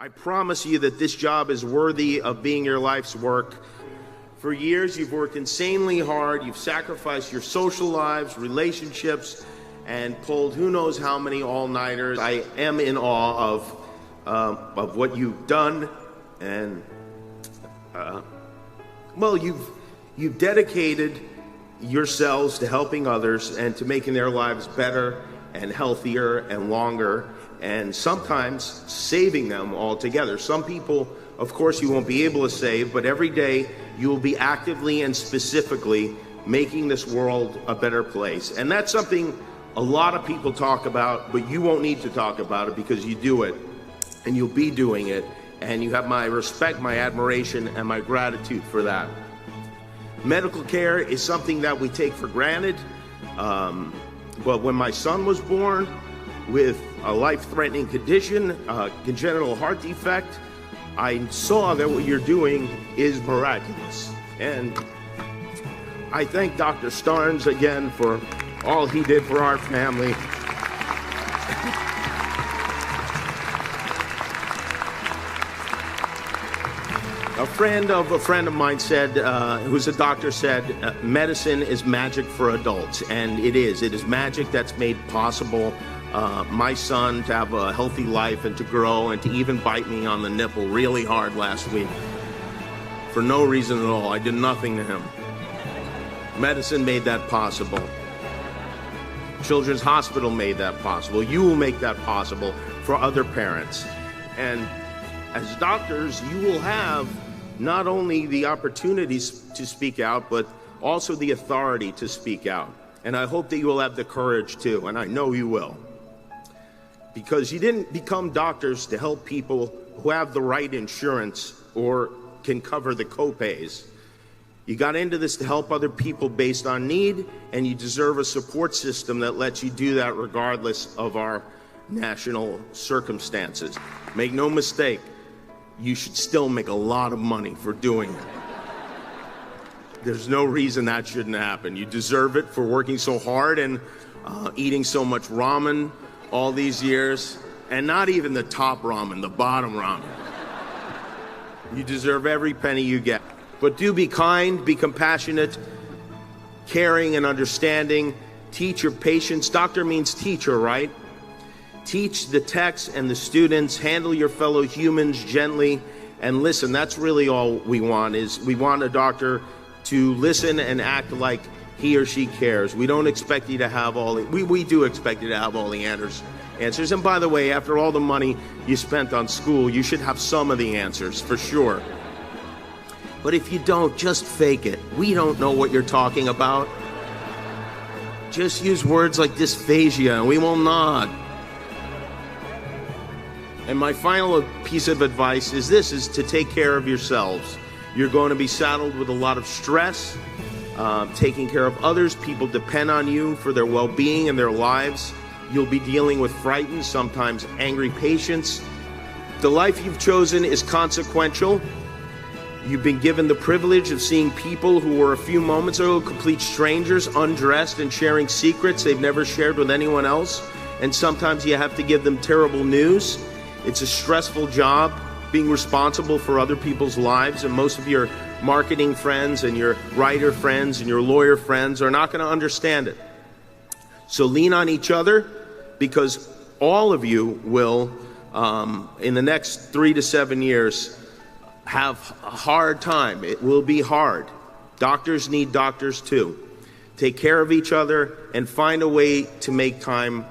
I promise you that this job is worthy of being your life's work. For years, you've worked insanely hard. You've sacrificed your social lives, relationships, and pulled who knows how many all-nighters. I am in awe of what you've done, and well, you've dedicated yourselves to helping others and to making their lives better and healthier and longer, and sometimes saving them altogether. Some people, of course, you won't be able to save, but every day you will be actively and specifically making this world a better place. And that's something a lot of people talk about, but you won't need to talk about it because you do it, and you'll be doing it, and you have my respect, my admiration, and my gratitude for that. Medical care is something that we take for granted, but when my son was born with a life-threatening condition, congenital heart defect, I saw that what you're doing is miraculous. And I thank Dr. Starnes again for all he did for our family. A friend of mine said, who's a doctor, said, medicine is magic for adults, and it is. It is magic that's made possible my son to have a healthy life and to grow and to even bite me on the nipple really hard last week for no reason at all. I did nothing to him. Medicine made that possible. Children's Hospital made that possible. You will make that possible for other parents. And as doctors, you will have not only the opportunities to speak out, but also the authority to speak out. And I hope that you will have the courage to, and I know you will. Because you didn't become doctors to help people who have the right insurance or can cover the copays. You got into this to help other people based on need, and you deserve a support system that lets you do that regardless of our national circumstances. Make no mistake, you should still make a lot of money for doing it. There's no reason that shouldn't happen. You deserve it for working so hard and eating so much ramen all these years, and not even the top ramen, the bottom ramen. You deserve every penny you get. But do be kind, be compassionate, caring and understanding. Teach your patients. Doctor means teacher, right? Teach the techs and the students. Handle your fellow humans gently. And listen, that's really all we want, is we want a doctor to listen and act like he or she cares. We don't expect you to have all the, we do expect you to have all the answers. And by the way, after all the money you spent on school, you should have some of the answers, for sure. But if you don't, just fake it. We don't know what you're talking about. Just use words like dysphagia and we will nod. And my final piece of advice is this, is to take care of yourselves. You're going to be saddled with a lot of stress, taking care of others. People depend on you for their well-being and their lives. You'll be dealing with frightened, sometimes angry patients. The life you've chosen is consequential. You've been given the privilege of seeing people who were a few moments ago complete strangers, undressed and sharing secrets they've never shared with anyone else. And sometimes you have to give them terrible news. It's a stressful job, being responsible for other people's lives, and most of your marketing friends and your writer friends and your lawyer friends are not going to understand it. So lean on each other, because all of you will, in the next 3 to 7 years, have a hard time. It will be hard. Doctors need doctors too. Take care of each other and find a way to make time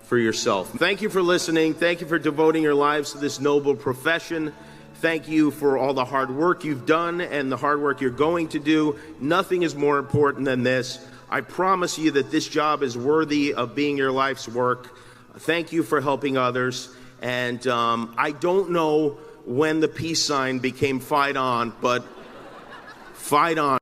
for yourself. Thank you for listening. Thank you for devoting your lives to this noble profession. Thank you for all the hard work you've done and the hard work you're going to do. Nothing is more important than this. I promise you that this job is worthy of being your life's work. Thank you for helping others. And I don't know when the peace sign became fight on, but fight on.